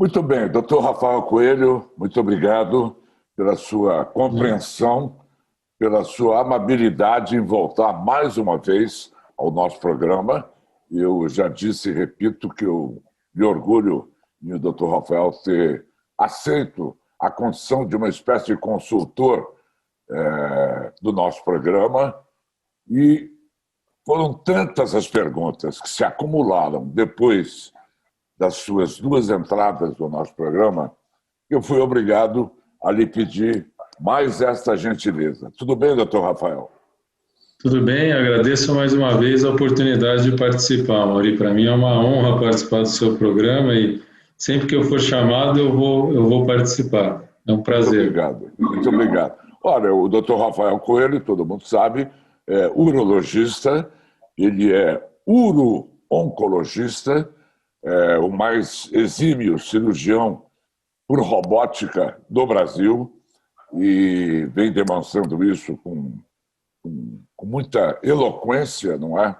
Muito bem, doutor Rafael Coelho, muito obrigado pela sua compreensão, pela sua amabilidade em voltar mais uma vez ao nosso programa. Eu já disse e repito que eu me orgulho em o doutor Rafael ter aceito a condição de uma espécie de consultor do nosso programa, e foram tantas as perguntas que se acumularam depois das suas duas entradas no nosso programa, que eu fui obrigado a lhe pedir mais esta gentileza. Tudo bem, doutor Rafael? Tudo bem, agradeço mais uma vez a oportunidade de participar, Mauri. Para mim é uma honra participar do seu programa e sempre que eu for chamado eu vou participar. É um Muito prazer. obrigado, muito obrigado. Olha, o doutor Rafael Coelho, todo mundo sabe, é urologista, ele é uro-oncologista, é o mais exímio cirurgião por robótica do Brasil e vem demonstrando isso com muita eloquência, não é?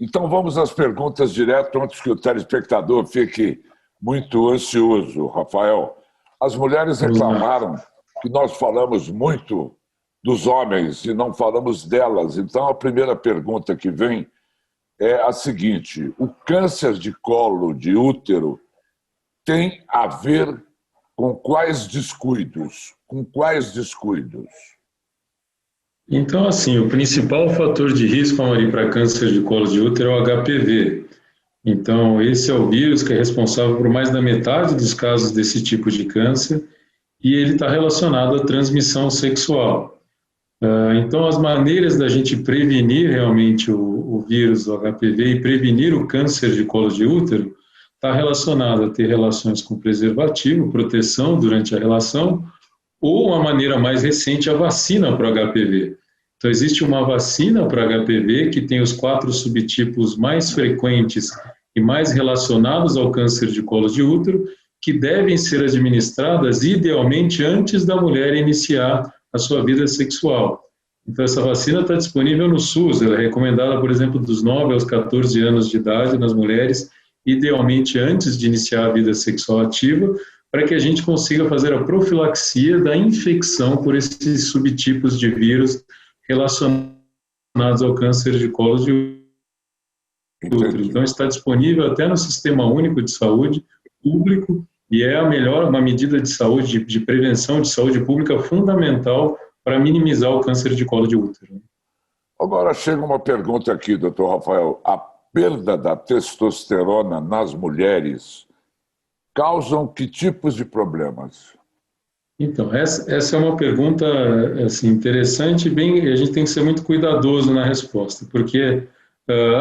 Então vamos às perguntas direto, antes que o telespectador fique muito ansioso, Rafael. As mulheres reclamaram que nós falamos muito dos homens e não falamos delas. Então a primeira pergunta que vem é a seguinte: o câncer de colo de útero tem a ver com quais descuidos? Com quais descuidos? Então, assim, o principal fator de risco, Mauri, para câncer de colo de útero é o HPV. Então, esse é o vírus que é responsável por mais da metade dos casos desse tipo de câncer e ele está relacionado à transmissão sexual. Então, as maneiras da gente prevenir realmente o vírus, o HPV, e prevenir o câncer de colo de útero, está relacionado a ter relações com preservativo, proteção durante a relação, ou a maneira mais recente, a vacina para o HPV. Então, existe uma vacina para HPV que tem os 4 subtipos mais frequentes e mais relacionados ao câncer de colo de útero, que devem ser administradas idealmente antes da mulher iniciar a sua vida sexual. Então, essa vacina está disponível no SUS, ela é recomendada, por exemplo, dos 9 aos 14 anos de idade nas mulheres, idealmente antes de iniciar a vida sexual ativa, para que a gente consiga fazer a profilaxia da infecção por esses subtipos de vírus relacionados ao câncer de colo de útero. Então, está disponível até no Sistema Único de Saúde público e é uma medida de saúde, de prevenção de saúde pública fundamental para minimizar o câncer de colo de útero. Agora chega uma pergunta aqui, doutor Rafael. A perda da testosterona nas mulheres causam que tipos de problemas? Então, essa é uma pergunta assim, interessante e a gente tem que ser muito cuidadoso na resposta, porque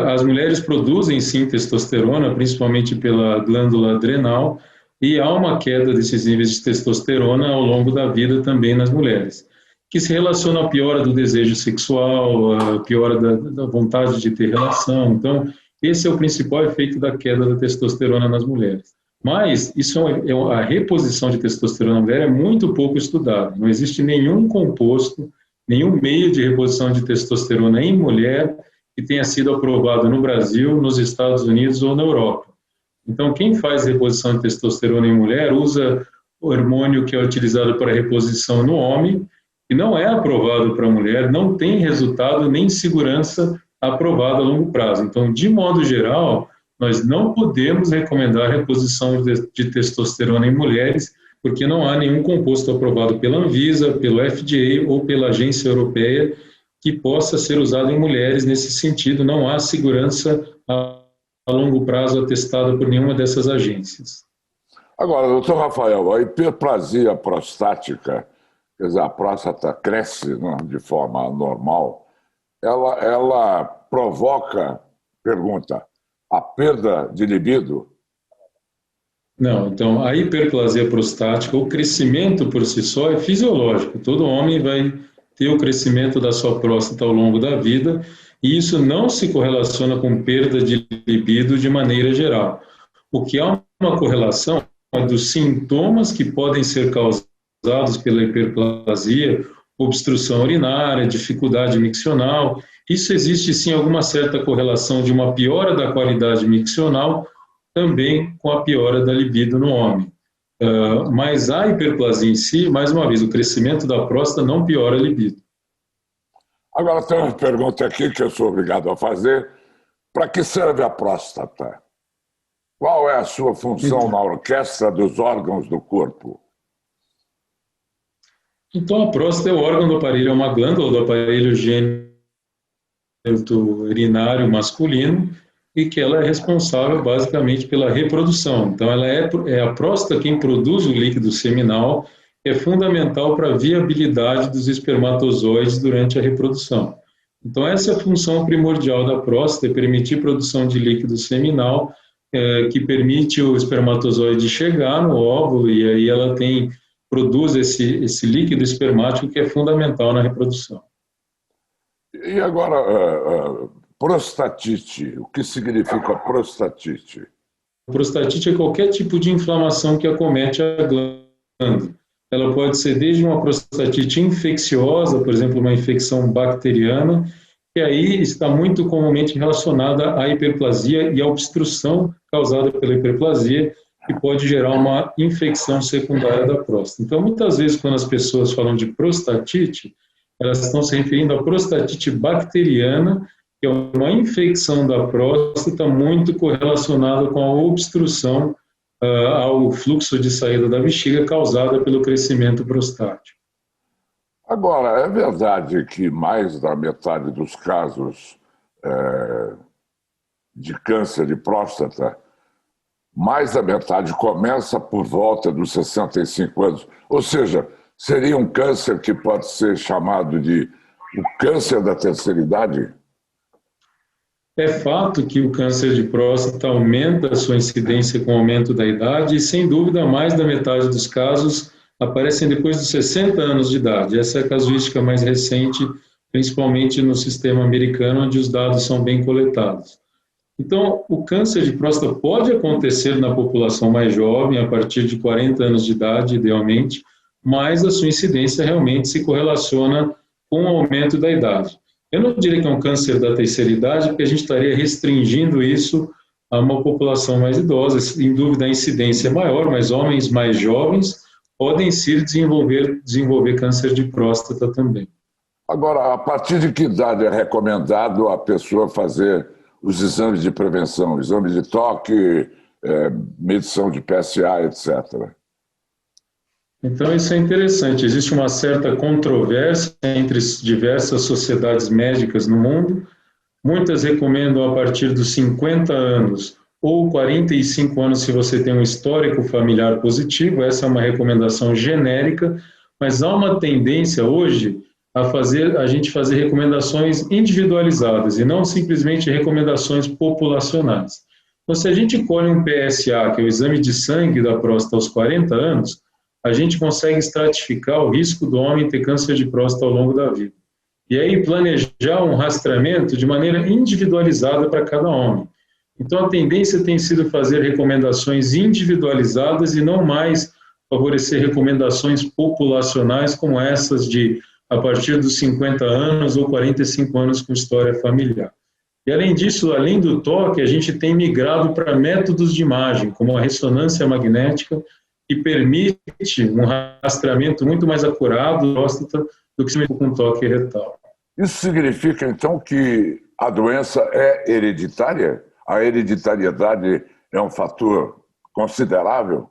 as mulheres produzem sim testosterona, principalmente pela glândula adrenal, e há uma queda desses níveis de testosterona ao longo da vida também nas mulheres, que se relaciona à piora do desejo sexual, à piora da vontade de ter relação. Então, esse é o principal efeito da queda da testosterona nas mulheres. Mas a reposição de testosterona na mulher é muito pouco estudada. Não existe nenhum composto, nenhum meio de reposição de testosterona em mulher que tenha sido aprovado no Brasil, nos Estados Unidos ou na Europa. Então, quem faz reposição de testosterona em mulher usa o hormônio que é utilizado para reposição no homem, que não é aprovado para a mulher, não tem resultado nem segurança aprovada a longo prazo. Então, de modo geral, nós não podemos recomendar a reposição de testosterona em mulheres, porque não há nenhum composto aprovado pela Anvisa, pelo FDA ou pela Agência Europeia que possa ser usado em mulheres nesse sentido. Não há segurança a longo prazo atestada por nenhuma dessas agências. Agora, doutor Rafael, a hiperplasia prostática, quer dizer, a próstata cresce, né, de forma normal, ela provoca, pergunta, a perda de libido? Não, então a hiperplasia prostática, o crescimento por si só é fisiológico. Todo homem vai ter o crescimento da sua próstata ao longo da vida e isso não se correlaciona com perda de libido de maneira geral. O que há uma correlação é dos sintomas que podem ser causados pela hiperplasia, obstrução urinária, dificuldade miccional. Isso existe sim alguma certa correlação de uma piora da qualidade miccional também com a piora da libido no homem. Mas a hiperplasia em si, mais uma vez, o crescimento da próstata não piora a libido. Agora tem uma pergunta aqui que eu sou obrigado a fazer. Para que serve a próstata? Qual é a sua função na orquestra dos órgãos do corpo? Então, a próstata é o órgão do aparelho, é uma glândula do aparelho urinário masculino e que ela é responsável basicamente pela reprodução. Então, ela é a próstata quem produz o líquido seminal, é fundamental para a viabilidade dos espermatozoides durante a reprodução. Então, essa é a função primordial da próstata, é permitir produção de líquido seminal, que permite o espermatozoide chegar no óvulo e aí ela produz esse líquido espermático que é fundamental na reprodução. E agora, prostatite, o que significa prostatite? Prostatite é qualquer tipo de inflamação que acomete a glândula. Ela pode ser desde uma prostatite infecciosa, por exemplo, uma infecção bacteriana, que aí está muito comumente relacionada à hiperplasia e à obstrução causada pela hiperplasia, que pode gerar uma infecção secundária da próstata. Então, muitas vezes, quando as pessoas falam de prostatite, elas estão se referindo à prostatite bacteriana, que é uma infecção da próstata muito correlacionada com a obstrução ao fluxo de saída da bexiga causada pelo crescimento prostático. Agora, é verdade que mais da metade dos casos de câncer de próstata, mais da metade começa por volta dos 65 anos. Ou seja, seria um câncer que pode ser chamado de o câncer da terceira idade? É fato que o câncer de próstata aumenta a sua incidência com o aumento da idade e, sem dúvida, mais da metade dos casos aparecem depois dos 60 anos de idade. Essa é a casuística mais recente, principalmente no sistema americano, onde os dados são bem coletados. Então, o câncer de próstata pode acontecer na população mais jovem, a partir de 40 anos de idade, idealmente, mas a sua incidência realmente se correlaciona com o aumento da idade. Eu não diria que é um câncer da terceira idade, porque a gente estaria restringindo isso a uma população mais idosa. Sem dúvida, a incidência é maior, mas homens mais jovens podem sim desenvolver câncer de próstata também. Agora, a partir de que idade é recomendado a pessoa fazer os exames de prevenção, exame de toque, medição de PSA, etc.? Então, isso é interessante. Existe uma certa controvérsia entre diversas sociedades médicas no mundo. Muitas recomendam a partir dos 50 anos ou 45 anos se você tem um histórico familiar positivo. Essa é uma recomendação genérica, mas há uma tendência hoje a gente fazer recomendações individualizadas e não simplesmente recomendações populacionais. Então, se a gente colhe um PSA, que é o exame de sangue da próstata aos 40 anos, a gente consegue estratificar o risco do homem ter câncer de próstata ao longo da vida. E aí planejar um rastreamento de maneira individualizada para cada homem. Então a tendência tem sido fazer recomendações individualizadas e não mais favorecer recomendações populacionais como essas de a partir dos 50 anos ou 45 anos com história familiar. E além disso, além do toque, a gente tem migrado para métodos de imagem, como a ressonância magnética, que permite um rastreamento muito mais acurado da próstata do que com toque retal. Isso significa, então, que a doença é hereditária? A hereditariedade é um fator considerável?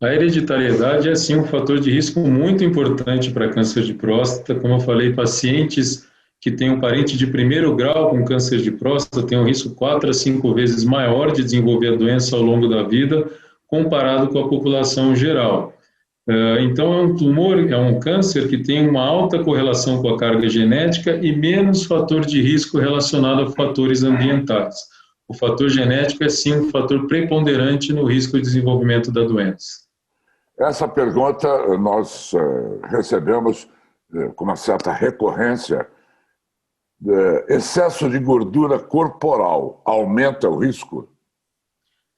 A hereditariedade é, sim, um fator de risco muito importante para câncer de próstata. Como eu falei, pacientes que têm um parente de primeiro grau com câncer de próstata têm um risco 4 a 5 vezes maior de desenvolver a doença ao longo da vida, comparado com a população geral. Então, é um tumor, é um câncer que tem uma alta correlação com a carga genética e menos fator de risco relacionado a fatores ambientais. O fator genético é, sim, um fator preponderante no risco de desenvolvimento da doença. Essa pergunta nós recebemos com uma certa recorrência. Excesso de gordura corporal aumenta o risco?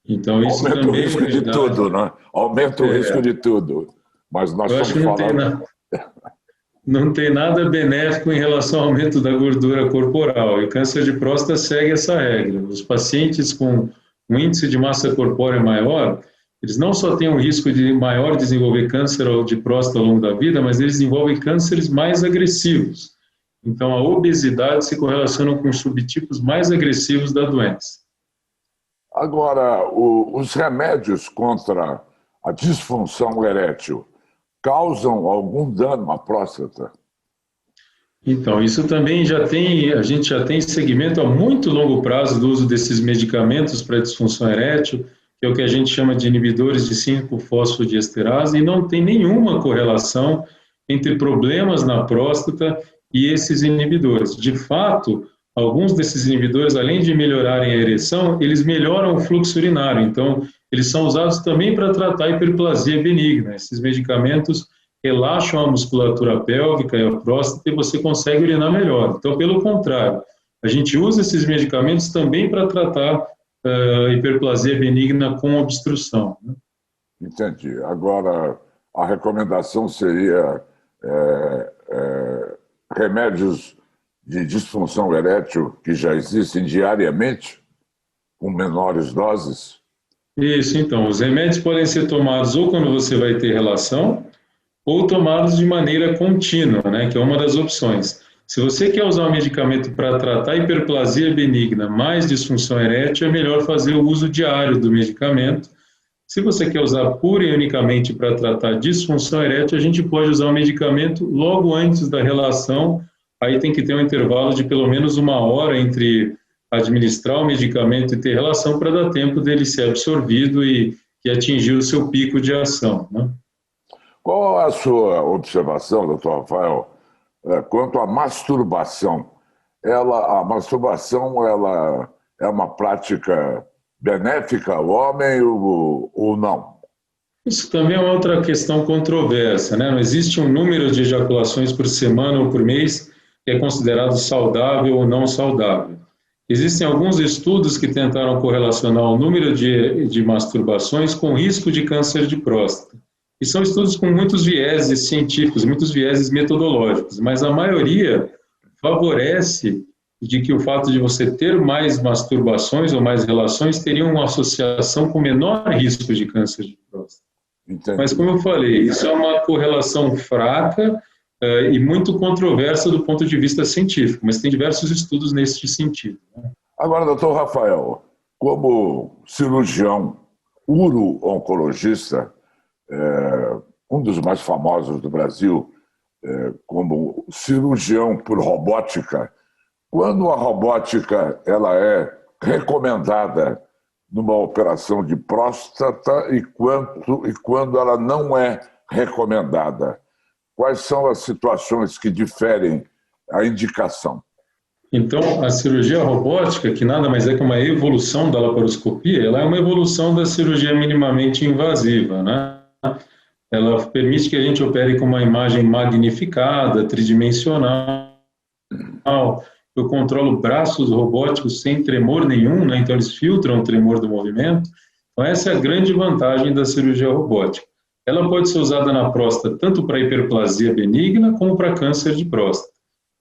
Então, isso aumenta o risco de tudo, né? Aumenta o risco de tudo. Mas nós estamos falando... Não tem nada benéfico em relação ao aumento da gordura corporal. E o câncer de próstata segue essa regra. Os pacientes com um índice de massa corpórea maior, eles não só têm um risco de maior desenvolver câncer de próstata ao longo da vida, mas eles desenvolvem cânceres mais agressivos. Então, a obesidade se correlaciona com os subtipos mais agressivos da doença. Agora, os remédios contra a disfunção erétil causam algum dano à próstata? Então, isso também a gente já tem segmento a muito longo prazo do uso desses medicamentos para disfunção erétil, que é o que a gente chama de inibidores de 5-fosfodiesterase, e não tem nenhuma correlação entre problemas na próstata e esses inibidores. De fato, alguns desses inibidores, além de melhorarem a ereção, eles melhoram o fluxo urinário. Então, eles são usados também para tratar a hiperplasia benigna. Esses medicamentos relaxam a musculatura pélvica e a próstata e você consegue urinar melhor. Então, pelo contrário, a gente usa esses medicamentos também para tratar a hiperplasia benigna com obstrução. Entendi. Agora, a recomendação seria remédios de disfunção erétil que já existem diariamente, com menores doses? Isso, então. Os remédios podem ser tomados ou quando você vai ter relação, ou tomados de maneira contínua, né, que é uma das opções. Se você quer usar um medicamento para tratar hiperplasia benigna mais disfunção erétil, é melhor fazer o uso diário do medicamento. Se você quer usar pura e unicamente para tratar disfunção erétil, a gente pode usar o medicamento logo antes da relação. Aí tem que ter um intervalo de pelo menos 1 hora entre administrar o medicamento e ter relação para dar tempo dele ser absorvido e atingir o seu pico de ação, né? Qual a sua observação, doutor Rafael, quanto à masturbação? A masturbação ela é uma prática benéfica ao homem ou não? Isso também é uma outra questão controversa, né? Não existe um número de ejaculações por semana ou por mês que é considerado saudável ou não saudável. Existem alguns estudos que tentaram correlacionar o número de masturbações com o risco de câncer de próstata. E são estudos com muitos vieses científicos, muitos vieses metodológicos, mas a maioria favorece de que o fato de você ter mais masturbações ou mais relações teria uma associação com menor risco de câncer de próstata. Entendi. Mas, como eu falei, isso é uma correlação fraca e muito controversa do ponto de vista científico, mas tem diversos estudos nesse sentido, né? Agora, doutor Rafael, como cirurgião uro-oncologista, um dos mais famosos do Brasil, como cirurgião por robótica, quando a robótica ela é recomendada numa operação de próstata e quando ela não é recomendada? Quais são as situações que diferem a indicação? Então, a cirurgia robótica, que nada mais é que uma evolução da laparoscopia, ela é uma evolução da cirurgia minimamente invasiva, né? Ela permite que a gente opere com uma imagem magnificada, tridimensional. Eu controlo braços robóticos sem tremor nenhum, né? Então eles filtram o tremor do movimento. Então essa é a grande vantagem da cirurgia robótica. Ela pode ser usada na próstata tanto para hiperplasia benigna como para câncer de próstata.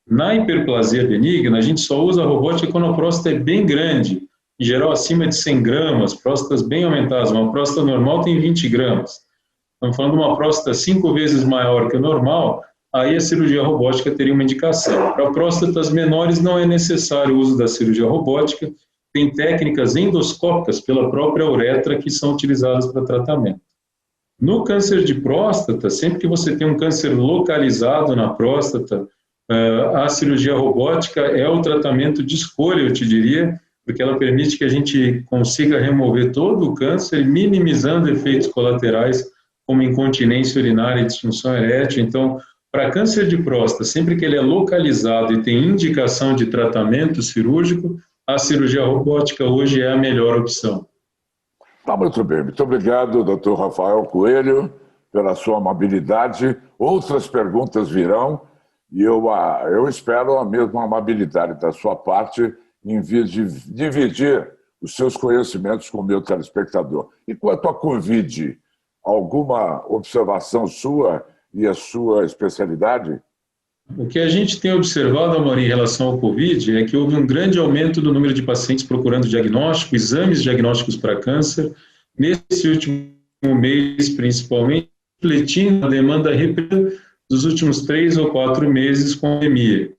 Na hiperplasia benigna, a gente só usa a robótica quando a próstata é bem grande, em geral acima de 100 gramas, próstatas bem aumentadas. Uma próstata normal tem 20 gramas. Estamos falando de uma próstata 5 vezes maior que o normal, aí a cirurgia robótica teria uma indicação. Para próstatas menores não é necessário o uso da cirurgia robótica, tem técnicas endoscópicas pela própria uretra que são utilizadas para tratamento. No câncer de próstata, sempre que você tem um câncer localizado na próstata, a cirurgia robótica é o tratamento de escolha, eu te diria, porque ela permite que a gente consiga remover todo o câncer, minimizando efeitos colaterais como incontinência urinária e disfunção erétil. Então, para câncer de próstata, sempre que ele é localizado e tem indicação de tratamento cirúrgico, a cirurgia robótica hoje é a melhor opção. Tá, muito bem. Muito obrigado, doutor Rafael Coelho, pela sua amabilidade. Outras perguntas virão e eu espero a mesma amabilidade da sua parte em vez de dividir os seus conhecimentos com o meu telespectador. E quanto à Covid, alguma observação sua e a sua especialidade? O que a gente tem observado, Amaury, em relação ao Covid é que houve um grande aumento do número de pacientes procurando diagnóstico, exames diagnósticos para câncer, nesse último mês, principalmente, refletindo a demanda reprimida dos últimos 3 ou 4 meses com a pandemia.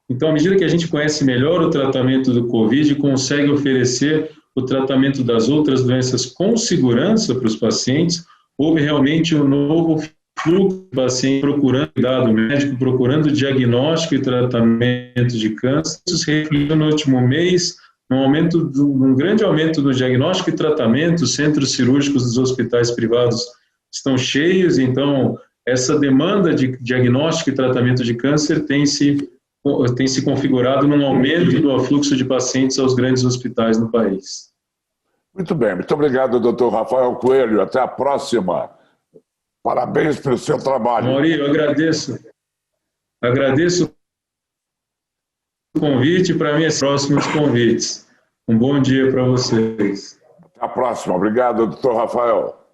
Então, à medida que a gente conhece melhor o tratamento do Covid, consegue oferecer o tratamento das outras doenças com segurança para os pacientes, houve realmente um novo fluxo de pacientes procurando cuidado médico, procurando diagnóstico e tratamento de câncer. Isso se refletiu no último mês, um grande aumento do diagnóstico e tratamento. Os centros cirúrgicos dos hospitais privados estão cheios, então essa demanda de diagnóstico e tratamento de câncer tem se configurado num aumento do afluxo de pacientes aos grandes hospitais no país. Muito bem, muito obrigado, doutor Rafael Coelho. Até a próxima. Parabéns pelo seu trabalho. Mauri, eu agradeço. Agradeço o convite, para mim, próximos convites. Um bom dia para vocês. Até a próxima. Obrigado, doutor Rafael.